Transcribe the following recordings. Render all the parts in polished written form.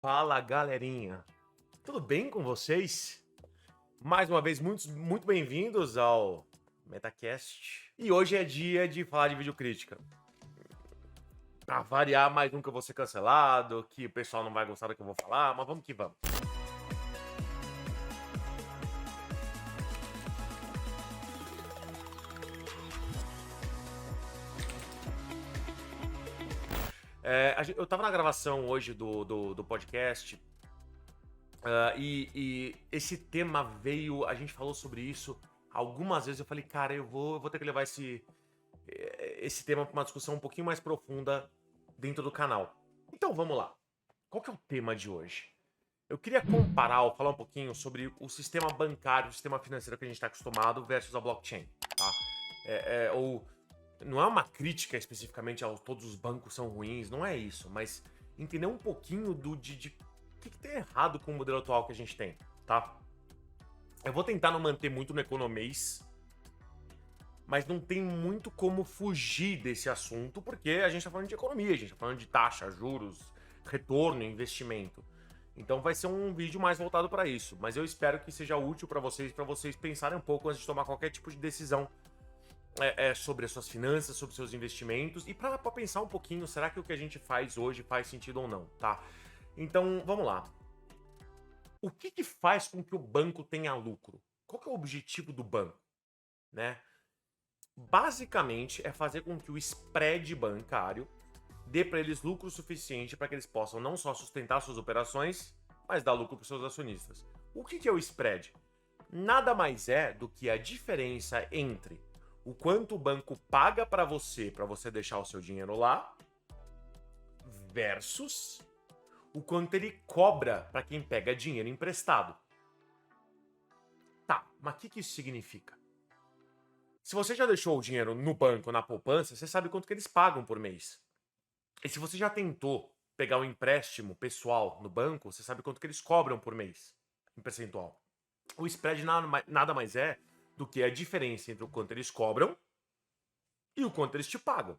Fala, galerinha. Tudo bem com vocês? Mais uma vez, muito bem-vindos ao Metacast. E hoje é dia de falar de videocrítica. Pra variar, mais um que eu vou ser cancelado, que o pessoal não vai gostar do que eu vou falar, mas vamos que vamos. Eu tava na gravação hoje do podcast. E esse tema veio, a gente falou sobre isso algumas vezes. Eu falei, cara, eu vou ter que levar esse tema para uma discussão um pouquinho mais profunda dentro do canal. Então vamos lá. Qual que é o tema de hoje? Eu queria comparar ou falar um pouquinho sobre o sistema bancário, o sistema financeiro que a gente está acostumado versus a blockchain, tá? Ou não é uma crítica especificamente a todos os bancos são ruins, não é isso, mas entender um pouquinho de o que tem errado com o modelo atual que a gente tem, tá? Eu vou tentar não manter muito no economês, mas não tem muito como fugir desse assunto, porque a gente tá falando de economia, a gente tá falando de taxa, juros, retorno, investimento. Então vai ser um vídeo mais voltado para isso, mas eu espero que seja útil para vocês pensarem um pouco antes de tomar qualquer tipo de decisão sobre as suas finanças, sobre seus investimentos e para pensar um pouquinho, será que o que a gente faz hoje faz sentido ou não, tá? Então, vamos lá. O que faz com que o banco tenha lucro? Qual que é o objetivo do banco, né? Basicamente é fazer com que o spread bancário dê para eles lucro suficiente para que eles possam não só sustentar suas operações, mas dar lucro para os seus acionistas. O que é o spread? Nada mais é do que a diferença entre o quanto o banco paga para você deixar o seu dinheiro lá versus o quanto ele cobra para quem pega dinheiro emprestado. Tá, mas o que isso significa? Se você já deixou o dinheiro no banco, na poupança, você sabe quanto que eles pagam por mês. E se você já tentou pegar um empréstimo pessoal no banco, você sabe quanto que eles cobram por mês, em percentual. O spread nada mais é do que a diferença entre o quanto eles cobram e o quanto eles te pagam.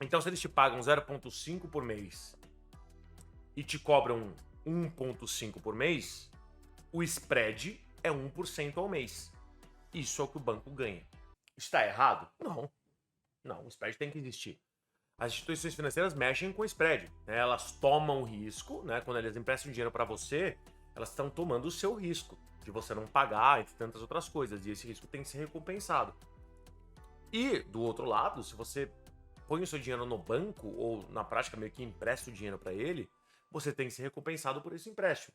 Então, se eles te pagam 0,5 por mês e te cobram 1,5 por mês, o spread é 1% ao mês. Isso é o que o banco ganha. Está errado? Não. Não, o spread tem que existir. As instituições financeiras mexem com o spread, né? Elas tomam risco, né? Quando elas emprestam dinheiro para você, elas estão tomando o seu risco de você não pagar, entre tantas outras coisas, e esse risco tem que ser recompensado. E do outro lado, se você põe o seu dinheiro no banco ou na prática meio que empresta o dinheiro para ele, você tem que ser recompensado por esse empréstimo.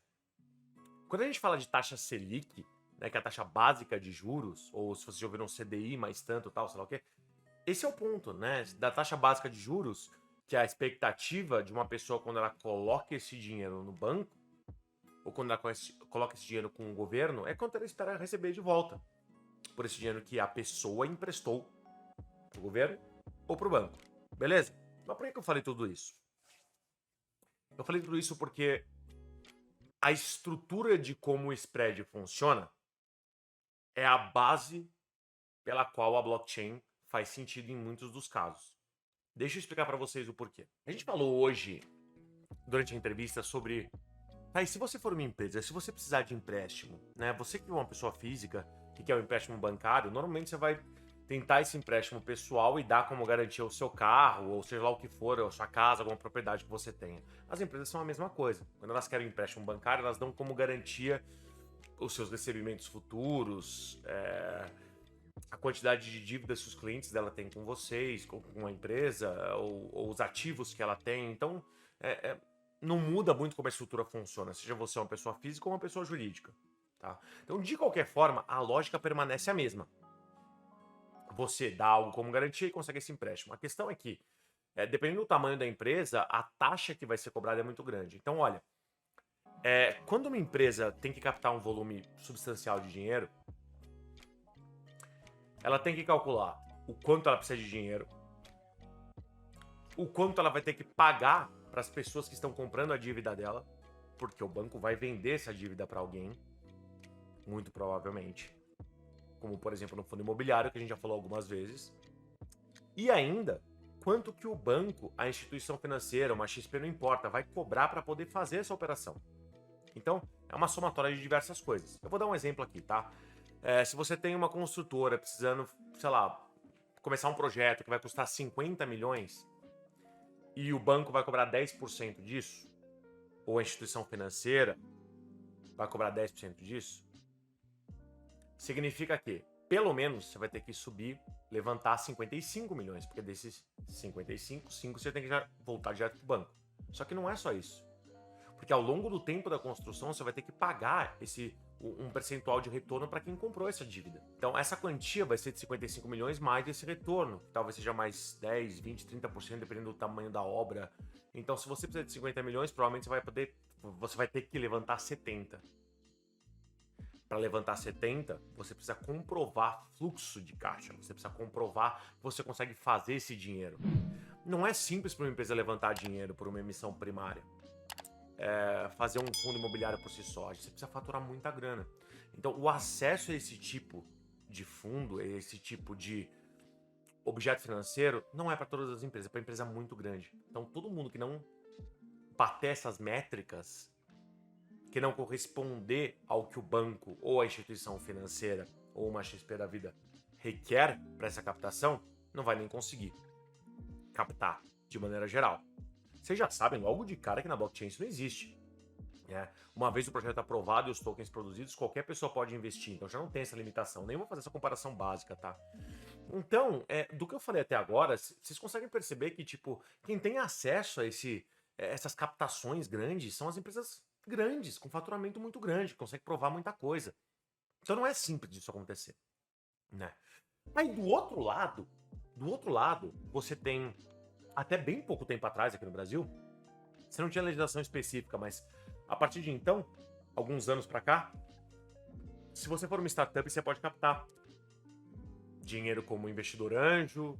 Quando a gente fala de taxa Selic, né, que é a taxa básica de juros, ou se vocês já ouviram CDI mais tanto, tal, sei lá o quê, esse é o ponto, né? Da taxa básica de juros, que é a expectativa de uma pessoa quando ela coloca esse dinheiro no banco, ou quando ela coloca esse dinheiro com o governo, é quanto ela espera receber de volta por esse dinheiro que a pessoa emprestou pro governo ou pro banco. Beleza? Mas por que eu falei tudo isso? Eu falei tudo isso porque a estrutura de como o spread funciona é a base pela qual a blockchain faz sentido em muitos dos casos. Deixa eu explicar para vocês o porquê. A gente falou hoje, durante a entrevista, sobre se você for uma empresa, se você precisar de empréstimo, né? Você que é uma pessoa física que quer um empréstimo bancário, normalmente você vai tentar esse empréstimo pessoal e dar como garantia o seu carro, ou seja lá o que for, a sua casa, alguma propriedade que você tenha. As empresas são a mesma coisa. Quando elas querem um empréstimo bancário, elas dão como garantia os seus recebimentos futuros, a quantidade de dívidas que os clientes dela têm com vocês, com a empresa, ou os ativos que ela tem. Então, não muda muito como a estrutura funciona, seja você uma pessoa física ou uma pessoa jurídica. Tá? Então, de qualquer forma, a lógica permanece a mesma. Você dá algo como garantia e consegue esse empréstimo. A questão é que, dependendo do tamanho da empresa, a taxa que vai ser cobrada é muito grande. Então, olha, quando uma empresa tem que captar um volume substancial de dinheiro, ela tem que calcular o quanto ela precisa de dinheiro, o quanto ela vai ter que pagar para as pessoas que estão comprando a dívida dela, porque o banco vai vender essa dívida para alguém, muito provavelmente, como por exemplo no fundo imobiliário, que a gente já falou algumas vezes. E ainda, quanto que o banco, a instituição financeira, uma XP, não importa, vai cobrar para poder fazer essa operação. Então, é uma somatória de diversas coisas. Eu vou dar um exemplo aqui, tá? Se você tem uma construtora precisando, sei lá, começar um projeto que vai custar 50 milhões e o banco vai cobrar 10% disso, ou a instituição financeira vai cobrar 10% disso, significa que, pelo menos, você vai ter que subir, levantar 55 milhões, porque desses 55, 5 você tem que já voltar direto pro banco. Só que não é só isso. Porque ao longo do tempo da construção, você vai ter que pagar um percentual de retorno para quem comprou essa dívida. Então, essa quantia vai ser de 55 milhões mais esse retorno, que talvez seja mais 10, 20, 30%, dependendo do tamanho da obra. Então, se você precisa de 50 milhões, provavelmente você vai ter que levantar 70. Para levantar 70, você precisa comprovar fluxo de caixa, você precisa comprovar que você consegue fazer esse dinheiro. Não é simples para uma empresa levantar dinheiro por uma emissão primária. Fazer um fundo imobiliário por si só, você precisa faturar muita grana. Então, o acesso a esse tipo de fundo, a esse tipo de objeto financeiro, não é para todas as empresas, é para empresa muito grande. Então, todo mundo que não bater essas métricas, que não corresponder ao que o banco ou a instituição financeira ou uma XP da vida requer para essa captação, não vai nem conseguir captar de maneira geral. Vocês já sabem logo de cara que na blockchain isso não existe. Uma vez o projeto aprovado e os tokens produzidos, qualquer pessoa pode investir. Então já não tem essa limitação. Nem vou fazer essa comparação básica, tá? Então, do que eu falei até agora, vocês conseguem perceber que, tipo, quem tem acesso a essas captações grandes são as empresas grandes, com faturamento muito grande, que conseguem provar muita coisa. Então não é simples disso acontecer, né? Mas do outro lado, você tem, até bem pouco tempo atrás aqui no Brasil, você não tinha legislação específica, mas a partir de então, alguns anos pra cá, se você for uma startup, você pode captar dinheiro como investidor anjo,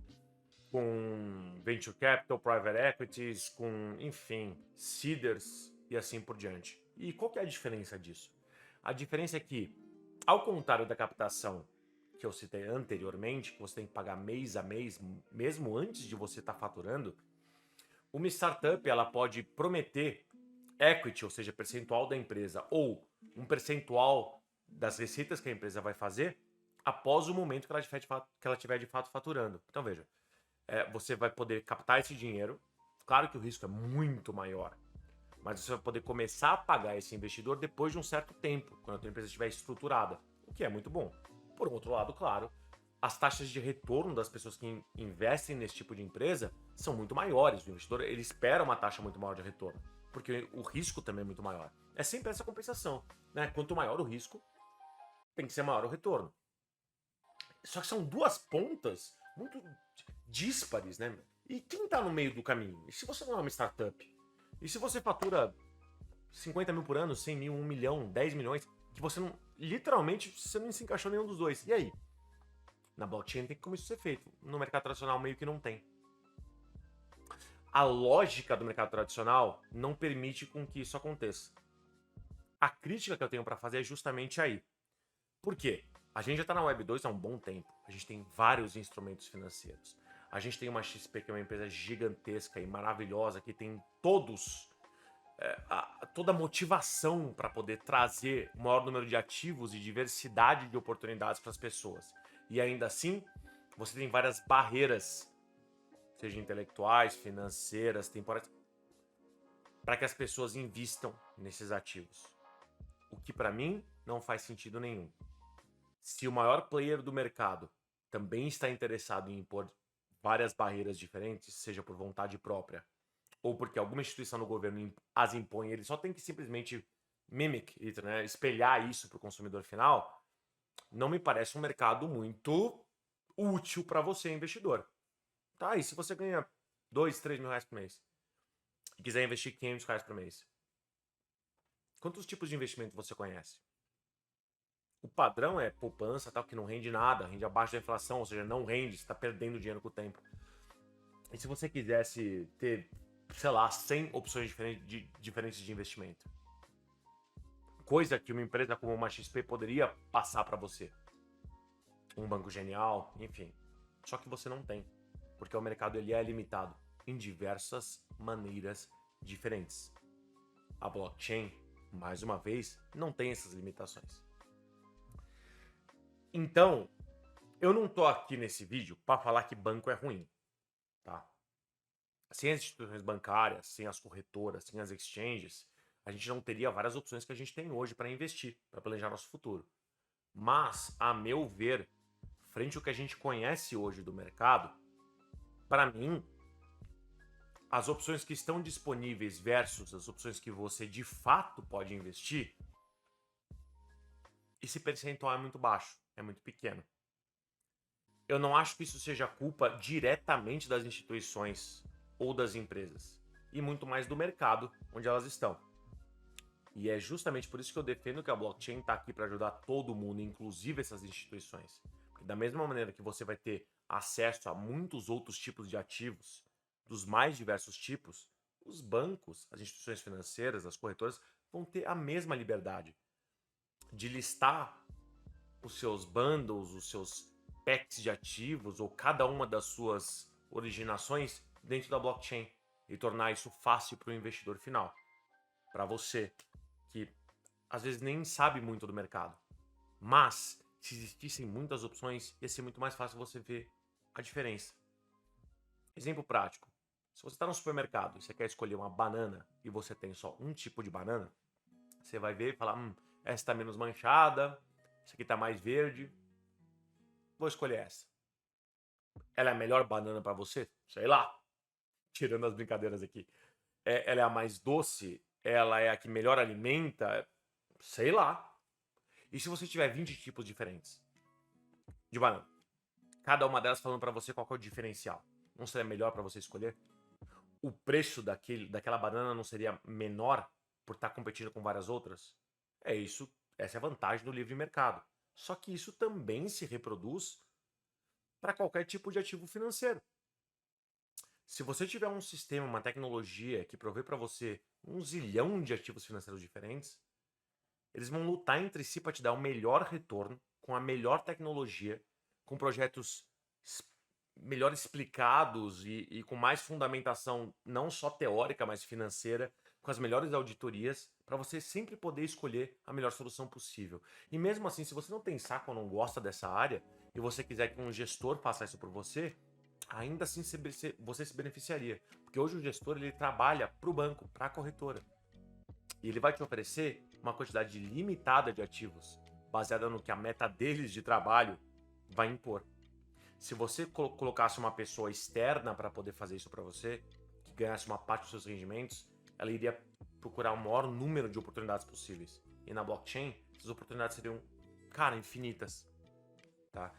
com venture capital, private equities, com, enfim, seeders e assim por diante. E qual que é a diferença disso? A diferença é que, ao contrário da captação que eu citei anteriormente, que você tem que pagar mês a mês, mesmo antes de você estar faturando, uma startup ela pode prometer equity, ou seja, percentual da empresa, ou um percentual das receitas que a empresa vai fazer após o momento que ela tiver de fato faturando. Então veja, você vai poder captar esse dinheiro. Claro que o risco é muito maior, mas você vai poder começar a pagar esse investidor depois de um certo tempo, quando a tua empresa estiver estruturada, o que é muito bom. Por outro lado, claro, as taxas de retorno das pessoas que investem nesse tipo de empresa são muito maiores. O investidor ele espera uma taxa muito maior de retorno, porque o risco também é muito maior. É sempre essa compensação, né? Quanto maior o risco, tem que ser maior o retorno. Só que são duas pontas muito díspares, né? E quem tá no meio do caminho? E se você não é uma startup? E se você fatura 50 mil por ano, 100 mil, 1 milhão, 10 milhões, que você não, literalmente, você não se encaixou em nenhum dos dois. E aí? Na blockchain tem como isso ser feito. No mercado tradicional meio que não tem. A lógica do mercado tradicional não permite com que isso aconteça. A crítica que eu tenho para fazer é justamente aí. Por quê? A gente já está na Web 2 há um bom tempo. A gente tem vários instrumentos financeiros. A gente tem uma XP, que é uma empresa gigantesca e maravilhosa, que tem toda a motivação para poder trazer o maior número de ativos e diversidade de oportunidades para as pessoas. E ainda assim, você tem várias barreiras, seja intelectuais, financeiras, temporais, para que as pessoas invistam nesses ativos. O que para mim não faz sentido nenhum. Se o maior player do mercado também está interessado em impor várias barreiras diferentes, seja por vontade própria ou porque alguma instituição do governo as impõe, ele só tem que simplesmente mimic it, né? Espelhar isso para o consumidor final, não me parece um mercado muito útil para você, investidor. Tá, e se você ganha 2, 3 mil reais por mês e quiser investir 500 reais por mês, quantos tipos de investimento você conhece? O padrão é poupança, tal, que não rende nada, rende abaixo da inflação, ou seja, não rende, você está perdendo dinheiro com o tempo. E se você quisesse ter, sei lá, 100 opções diferentes de investimento? Coisa que uma empresa como uma XP poderia passar para você. Um banco genial, enfim. Só que você não tem. porque o mercado ele é limitado em diversas maneiras diferentes. A blockchain, mais uma vez, não tem essas limitações. Então, eu não tô aqui nesse vídeo para falar que banco é ruim, tá? Sem as instituições bancárias, sem as corretoras, sem as exchanges, a gente não teria várias opções que a gente tem hoje para investir, para planejar nosso futuro. Mas, a meu ver, frente ao que a gente conhece hoje do mercado, para mim, as opções que estão disponíveis versus as opções que você de fato pode investir, esse percentual é muito baixo, é muito pequeno. Eu não acho que isso seja culpa diretamente das instituições ou das empresas, e muito mais do mercado onde elas estão. E é justamente por isso que eu defendo que a blockchain está aqui para ajudar todo mundo, inclusive essas instituições. Porque da mesma maneira que você vai ter acesso a muitos outros tipos de ativos, dos mais diversos tipos, os bancos, as instituições financeiras, as corretoras vão ter a mesma liberdade de listar os seus bundles, os seus packs de ativos ou cada uma das suas originações dentro da blockchain e tornar isso fácil para o investidor final, para você que às vezes nem sabe muito do mercado. Mas se existissem muitas opções, ia ser muito mais fácil você ver a diferença. Exemplo prático. Se você está no supermercado e você quer escolher uma banana e você tem só um tipo de banana, você vai ver e falar, essa está menos manchada, essa aqui está mais verde, vou escolher essa. Ela é a melhor banana para você? Sei lá. Tirando as brincadeiras aqui. Ela é a mais doce? Ela é a que melhor alimenta? Sei lá. E se você tiver 20 tipos diferentes de banana? Cada uma delas falando para você qual que é o diferencial. Não seria melhor para você escolher? O preço daquela banana não seria menor por estar competindo com várias outras? É isso. Essa é a vantagem do livre mercado. Só que isso também se reproduz para qualquer tipo de ativo financeiro. Se você tiver um sistema, uma tecnologia que provê para você 1 zilhão de ativos financeiros diferentes, eles vão lutar entre si para te dar o melhor retorno, com a melhor tecnologia, com projetos melhor explicados e com mais fundamentação, não só teórica, mas financeira, com as melhores auditorias, para você sempre poder escolher a melhor solução possível. E mesmo assim, se você não tem saco ou não gosta dessa área, e você quiser que um gestor faça isso por você, ainda assim você se beneficiaria. Porque hoje o gestor ele trabalha para o banco, para a corretora. E ele vai te oferecer uma quantidade limitada de ativos, baseada no que a meta deles de trabalho vai impor. Se você colocasse uma pessoa externa para poder fazer isso para você, que ganhasse uma parte dos seus rendimentos, ela iria procurar o maior número de oportunidades possíveis. E na blockchain, essas oportunidades seriam, cara, infinitas. Tá?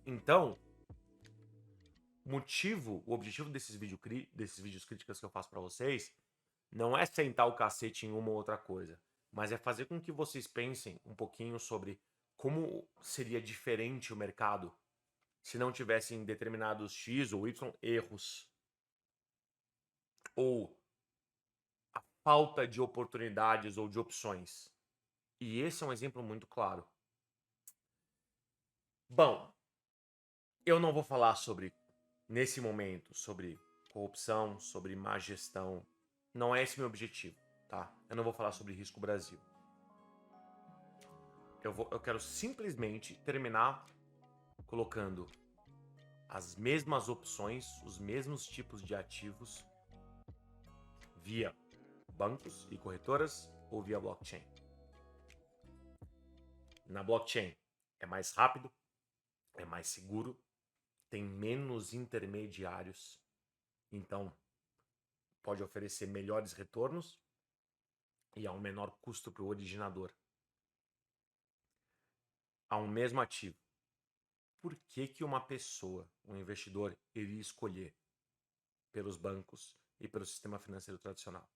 Então, o objetivo desses vídeos críticas que eu faço para vocês, não é sentar o cacete em uma ou outra coisa, mas é fazer com que vocês pensem um pouquinho sobre como seria diferente o mercado se não tivessem determinados X ou Y erros, ou a falta de oportunidades ou de opções. E esse é um exemplo muito claro. Bom, eu não vou falar nesse momento, sobre corrupção, sobre má gestão. Não é esse meu objetivo, tá? Eu não vou falar sobre risco Brasil. Eu quero simplesmente terminar colocando as mesmas opções, os mesmos tipos de ativos via bancos e corretoras ou via blockchain. Na blockchain é mais rápido, é mais seguro, tem menos intermediários, então pode oferecer melhores retornos e a um menor custo para o originador. A um mesmo ativo. Por que uma pessoa, um investidor, iria escolher pelos bancos e pelo sistema financeiro tradicional?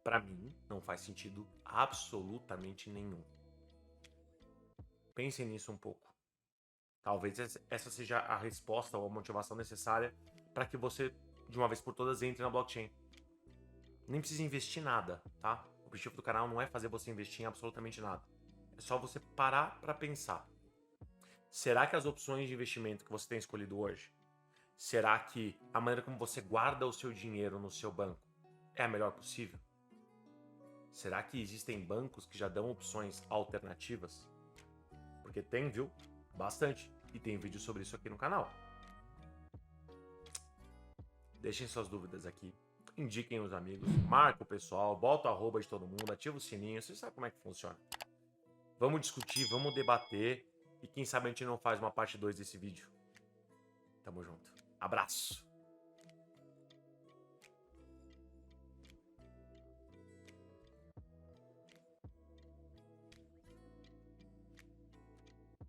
Para mim, não faz sentido absolutamente nenhum. Pensem nisso um pouco. Talvez essa seja a resposta ou a motivação necessária para que você, de uma vez por todas, entre na blockchain. Nem precisa investir nada, tá? O objetivo do canal não é fazer você investir em absolutamente nada. É só você parar para pensar. Será que as opções de investimento que você tem escolhido hoje, será que a maneira como você guarda o seu dinheiro no seu banco é a melhor possível? Será que existem bancos que já dão opções alternativas? Porque tem, viu? Bastante. E tem vídeo sobre isso aqui no canal. Deixem suas dúvidas aqui. Indiquem os amigos. Marca o pessoal. Bota o arroba de todo mundo. Ativa o sininho. Você sabe como é que funciona. Vamos discutir, vamos debater. E quem sabe a gente não faz uma parte 2 desse vídeo. Tamo junto. Abraço.